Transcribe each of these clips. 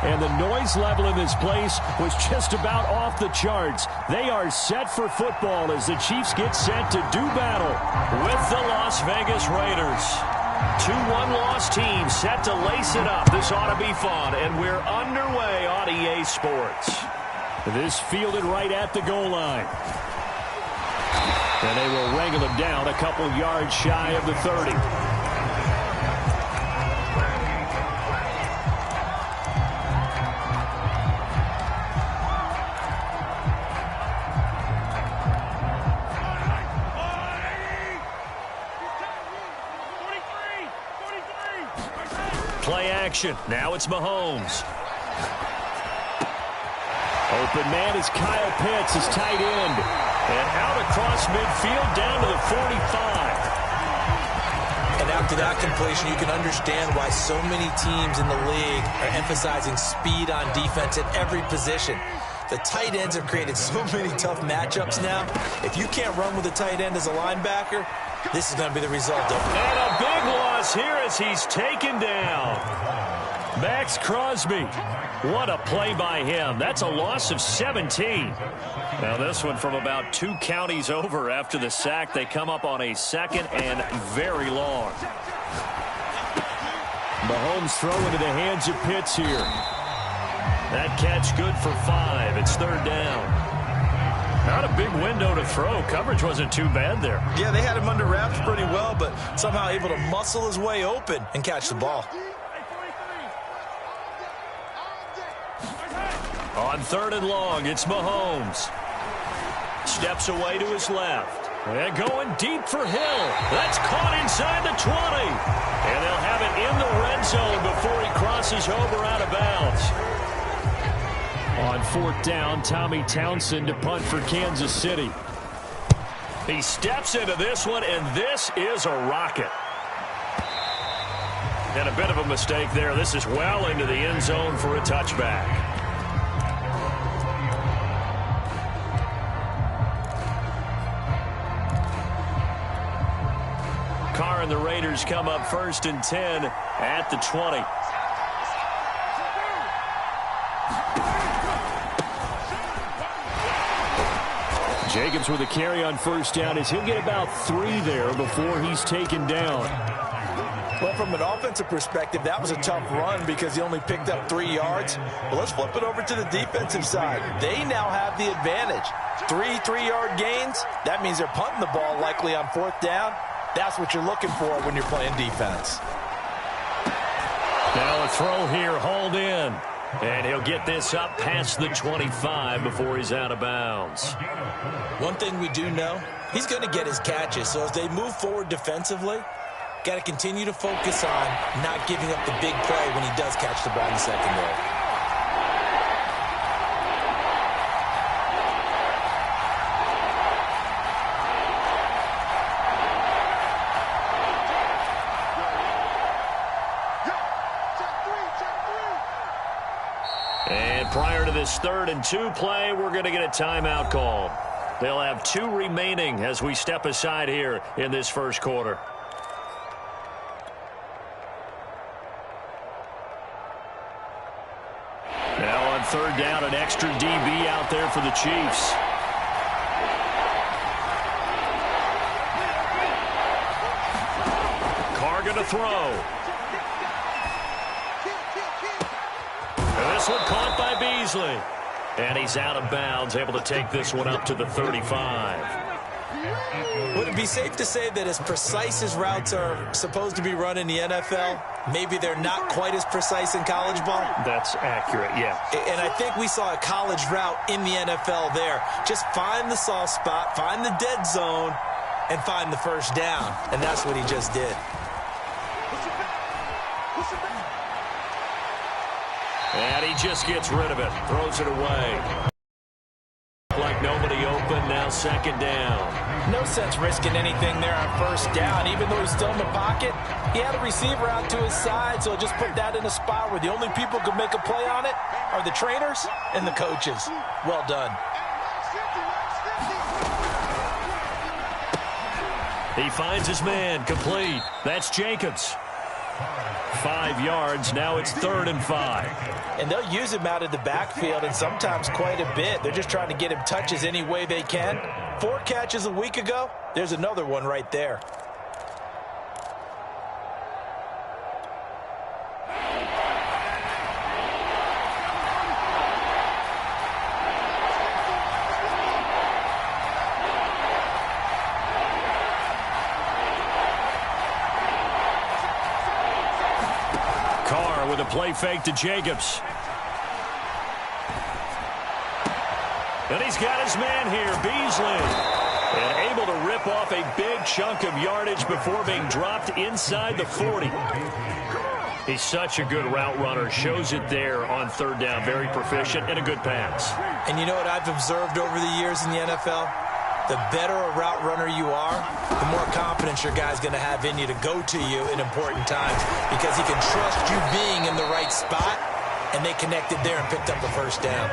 And the noise level in this place was just about off the charts. They are set for football as the Chiefs get set to do battle with the Las Vegas Raiders. 2 one-loss teams set to lace it up. This ought to be fun, and we're underway on EA Sports. This fielded right at the goal line. And they will wrangle him down a couple yards shy of the 30. Play action. Now it's Mahomes. Open man is Kyle Pitts, his tight end. And out across midfield down to the 45. And after that completion, you can understand why so many teams in the league are emphasizing speed on defense at every position. The tight ends have created so many tough matchups now. If you can't run with a tight end as a linebacker, this is going to be the result. And a big loss here as he's taken down. Max Crosby. What a play by him. That's a loss of 17. Now this one from about 2 counties over after the sack. They come up on a second and very long. Mahomes throw into the hands of Pitts here. That catch good for 5. It's 3rd down. Not a big window to throw. Coverage wasn't too bad there. Yeah, they had him under wraps pretty well, but somehow able to muscle his way open and catch the ball. On 3rd and long, it's Mahomes. Steps away to his left. And going deep for Hill. That's caught inside the 20. And they'll have it in the red zone before he crosses over out of bounds. On 4th down, Tommy Townsend to punt for Kansas City. He steps into this one, and this is a rocket. And a bit of a mistake there. This is well into the end zone for a touchback. Carr and the Raiders come up 1st and 10 at the 20. Jacobs with a carry on 1st down as he'll get about 3 there before he's taken down. Well, from an offensive perspective, that was a tough run because he only picked up 3 yards. But let's flip it over to the defensive side. They now have the advantage. 3 3-yard gains. That means they're punting the ball likely on 4th down. That's what you're looking for when you're playing defense. Now a throw here, hauled in. And he'll get this up past the 25 before he's out of bounds. One thing we do know, he's going to get his catches. So as they move forward defensively, got to continue to focus on not giving up the big play when he does catch the ball in the secondary. Prior to this 3rd and 2 play, we're going to get a timeout call. They'll have 2 remaining as we step aside here in this 1st quarter. Now on 3rd down, an extra DB out there for the Chiefs. Carr going to throw. This one caught by Beasley. And he's out of bounds, able to take this one up to the 35. Would it be safe to say that as precise as routes are supposed to be run in the NFL, maybe they're not quite as precise in college ball? That's accurate, yeah. And I think we saw a college route in the NFL there. Just find the soft spot, find the dead zone, and find the 1st down. And that's what he just did. And he just gets rid of it, throws it away. Like nobody open, now 2nd down. No sense risking anything there on 1st down. Even though he's still in the pocket, he had a receiver out to his side, so just put that in a spot where the only people who can make a play on it are the trainers and the coaches. Well done. He finds his man, complete. That's Jacobs. 5 yards. Now it's 3rd and 5. And they'll use him out of the backfield, and sometimes quite a bit. They're just trying to get him touches any way they can. 4 catches a week ago. There's another one right there. With a play fake to Jacobs. And he's got his man here, Beasley. And able to rip off a big chunk of yardage before being dropped inside the 40. He's such a good route runner. Shows it there on 3rd down. Very proficient and a good pass. And you know what I've observed over the years in the NFL? The better a route runner you are, the more confidence your guy's going to have in you to go to you in important times because he can trust you being in the right spot, and they connected there and picked up the 1st down.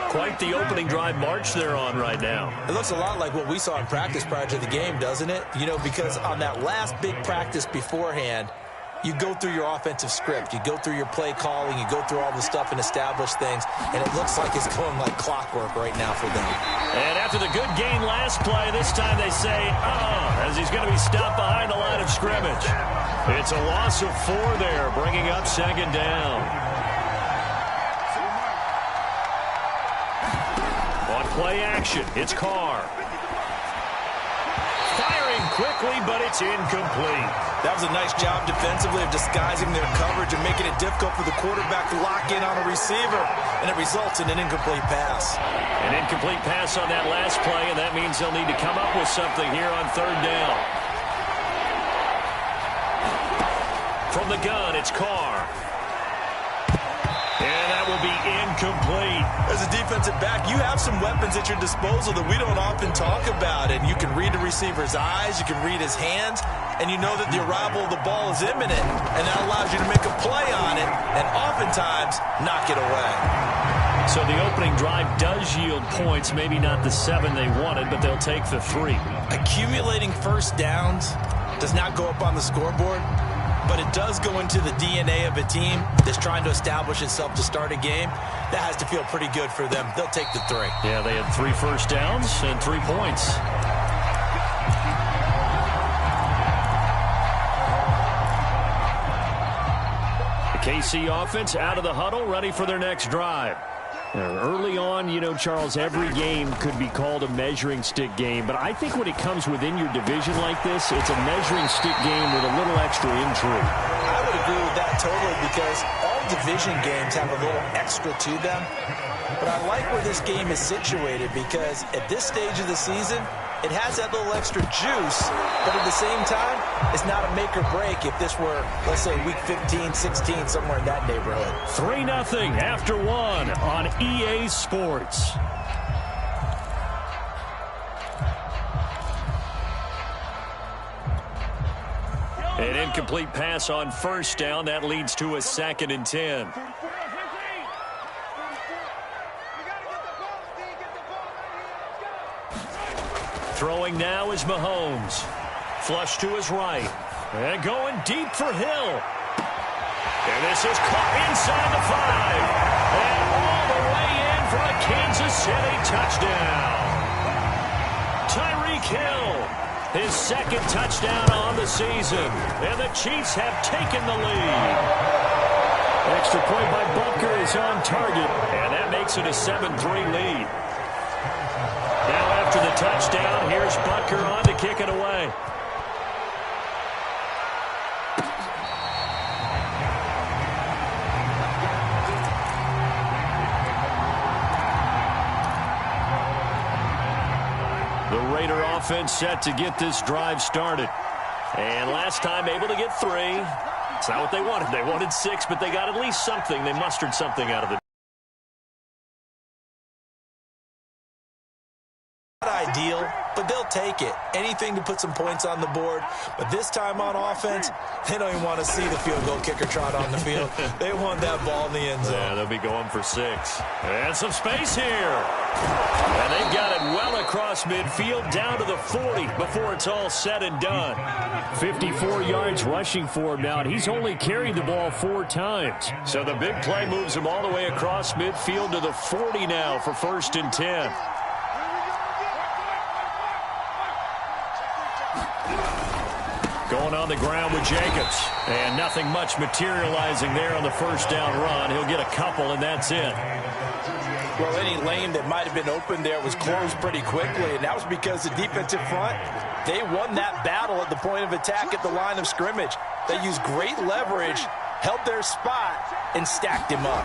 Quite the opening drive march they're on right now. It looks a lot like what we saw in practice prior to the game, doesn't it? You know, because on that last big practice beforehand, you go through your offensive script. You go through your play calling. You go through all the stuff and establish things. And it looks like it's going like clockwork right now for them. And after the good gain last play, this time they say, as he's going to be stopped behind the line of scrimmage. It's a loss of 4 there, bringing up 2nd down. On play action, it's Carr. Firing quickly, but it's incomplete. That was a nice job defensively of disguising their coverage and making it difficult for the quarterback to lock in on a receiver, and it results in an incomplete pass. An incomplete pass on that last play, and that means they'll need to come up with something here on 3rd down. From the gun, it's Carr. And that will be incomplete. As a defensive back, you have some weapons at your disposal that we don't often talk about. And you can read the receiver's eyes, you can read his hands, and you know that the arrival of the ball is imminent. And that allows you to make a play on it and oftentimes knock it away. So the opening drive does yield points, maybe not the 7 they wanted, but they'll take the 3. Accumulating 1st downs does not go up on the scoreboard, but it does go into the DNA of a team that's trying to establish itself to start a game. That has to feel pretty good for them. They'll take the 3. Yeah, they had 3 first downs and 3 points. The KC offense out of the huddle, ready for their next drive. Early on, you know, Charles, every game could be called a measuring stick game, but I think when it comes within your division like this, it's a measuring stick game with a little extra intrigue. I would agree with that totally because all division games have a little extra to them, but I like where this game is situated because at this stage of the season, it has that little extra juice, but at the same time, it's not a make or break if this were, let's say, week 15, 16, somewhere in that neighborhood. 3-0 after 1 on EA Sports. An incomplete pass on 1st down. That leads to a 2nd and 10. Throwing now is Mahomes. Flush to his right. And going deep for Hill. And this is caught inside the 5. And all the way in for a Kansas City touchdown. Tyreek Hill, his 2nd touchdown on the season. And the Chiefs have taken the lead. Extra point by Butker is on target. And that makes it a 7-3 lead. Now after the touchdown, here's Butker on to kick it away. The Raider offense set to get this drive started. And last time able to get 3. It's not what they wanted. They wanted 6, but they got at least something. They mustered something out of it. Not ideal, but they'll take it. Anything to put some points on the board. But this time on offense, they don't even want to see the field goal kicker trot on the field. They want that ball in the end zone. Yeah, they'll be going for 6. And some space here. And they've got it well across midfield down to the 40 before it's all said and done. 54 yards rushing for him now, and he's only carried the ball 4 times. So the big play moves him all the way across midfield to the 40 now for 1st and 10. Going on the ground with Jacobs. And nothing much materializing there on the first down run. He'll get a couple, and that's it. Well, any lane that might have been open there was closed pretty quickly, and that was because the defensive front, they won that battle at the point of attack at the line of scrimmage. They used great leverage, held their spot, and stacked him up.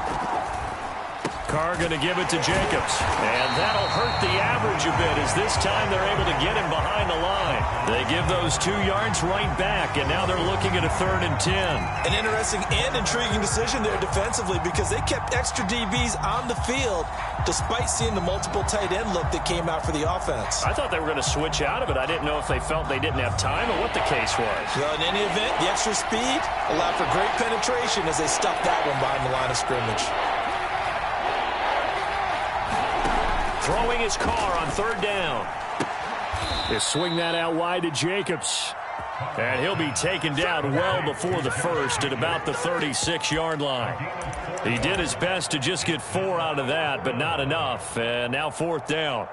Carr going to give it to Jacobs. And that'll hurt the average a bit as this time they're able to get him behind the line. They give those 2 yards right back, and now they're looking at a 3rd and 10. An interesting and intriguing decision there defensively because they kept extra DBs on the field despite seeing the multiple tight end look that came out for the offense. I thought they were going to switch out of it. I didn't know if they felt they didn't have time or what the case was. Well, in any event, the extra speed allowed for great penetration as they stuffed that one behind the line of scrimmage. Throwing his Carr on 3rd down. They swing that out wide to Jacobs. And he'll be taken down well before the first at about the 36-yard line. He did his best to just get 4 out of that, but not enough. And now 4th down.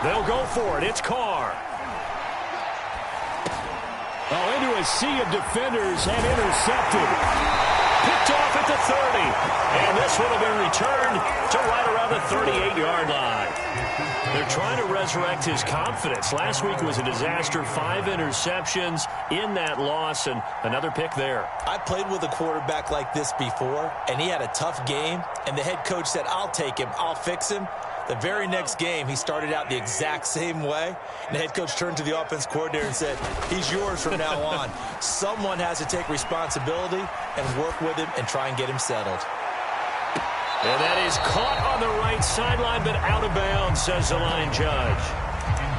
They'll go for it. It's Carr. Oh, into a sea of defenders and intercepted. Picked off at the 30. And this one will be returned to right around the 38-yard line. They're trying to resurrect his confidence. Last week was a disaster. 5 interceptions in that loss and another pick there. I played with a quarterback like this before, and he had a tough game, and the head coach said, I'll take him, I'll fix him. The very next game, he started out the exact same way. And the head coach turned to the offense coordinator and said, he's yours from now on. Someone has to take responsibility and work with him and try and get him settled. And that is caught on the right sideline, but out of bounds, says the line judge.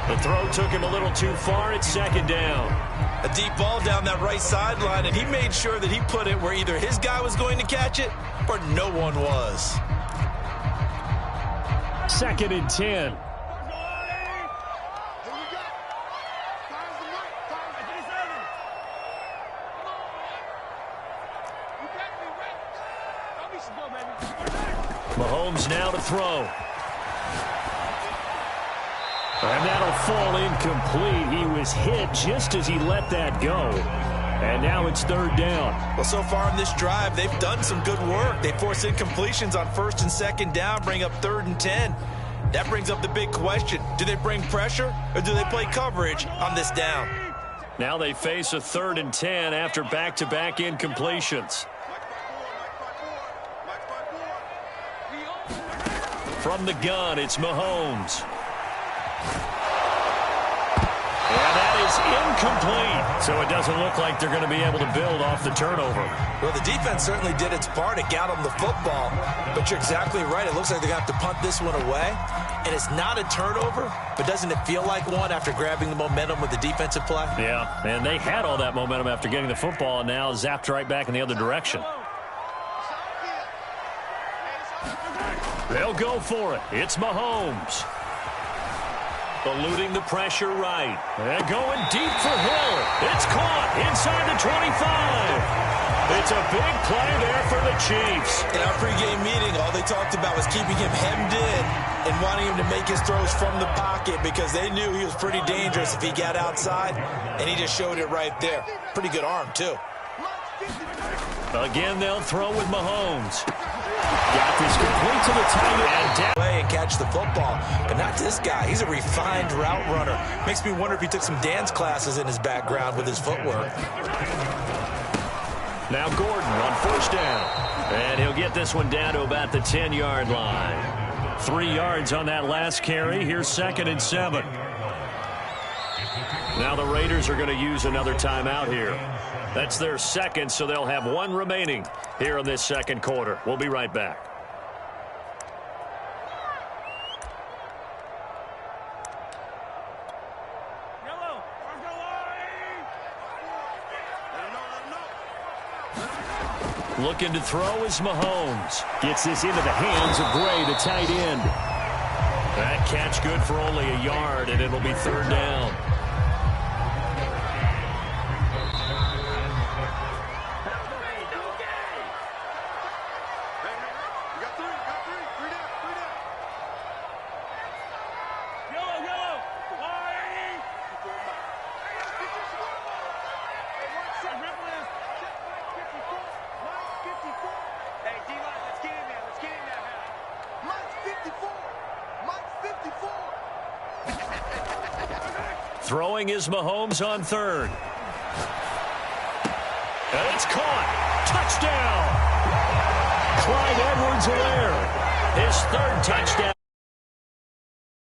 The throw took him a little too far. It's 2nd down. A deep ball down that right sideline, and he made sure that he put it where either his guy was going to catch it or no one was. 2nd and 10. Mahomes now to throw. And that'll fall incomplete. He was hit just as he let that go. And now it's 3rd down. Well, so far in this drive, they've done some good work. They force incompletions on 1st and 2nd down, bring up 3rd and 10. That brings up the big question. Do they bring pressure or do they play coverage on this down? Now they face a 3rd and 10 after back-to-back incompletions. From the gun, it's Mahomes. And that is incomplete. So it doesn't look like they're going to be able to build off the turnover. Well, the defense certainly did its part. It got them the football. But you're exactly right. It looks like they're going to have to punt this one away. And it's not a turnover, but doesn't it feel like one after grabbing the momentum with the defensive play? Yeah, and they had all that momentum after getting the football and now zapped right back in the other direction. They'll go for it. It's Mahomes. Eluding the pressure right. And going deep for Hill. It's caught inside the 25. It's a big play there for the Chiefs. In our pregame meeting, all they talked about was keeping him hemmed in and wanting him to make his throws from the pocket because they knew he was pretty dangerous if he got outside, and he just showed it right there. Pretty good arm, too. Again, they'll throw with Mahomes. Got this complete to the tight end. And down. And catch catch the football, but not this guy. He's a refined route runner. Makes me wonder if he took some dance classes in his background with his footwork. Now Gordon on first down. And he'll get this one down to about the 10-yard line. 3 yards on that last carry. Here's 2nd and 7. Now the Raiders are going to use another timeout here. That's their second, so they'll have 1 remaining here in this second quarter. We'll be right back. Looking to throw is Mahomes. Gets this into the hands of Gray, the tight end. That catch good for only a yard, and it'll be 3rd down. Throwing is Mahomes on 3rd. And it's caught. Touchdown. Clyde Edwards-Helaire. His 3rd touchdown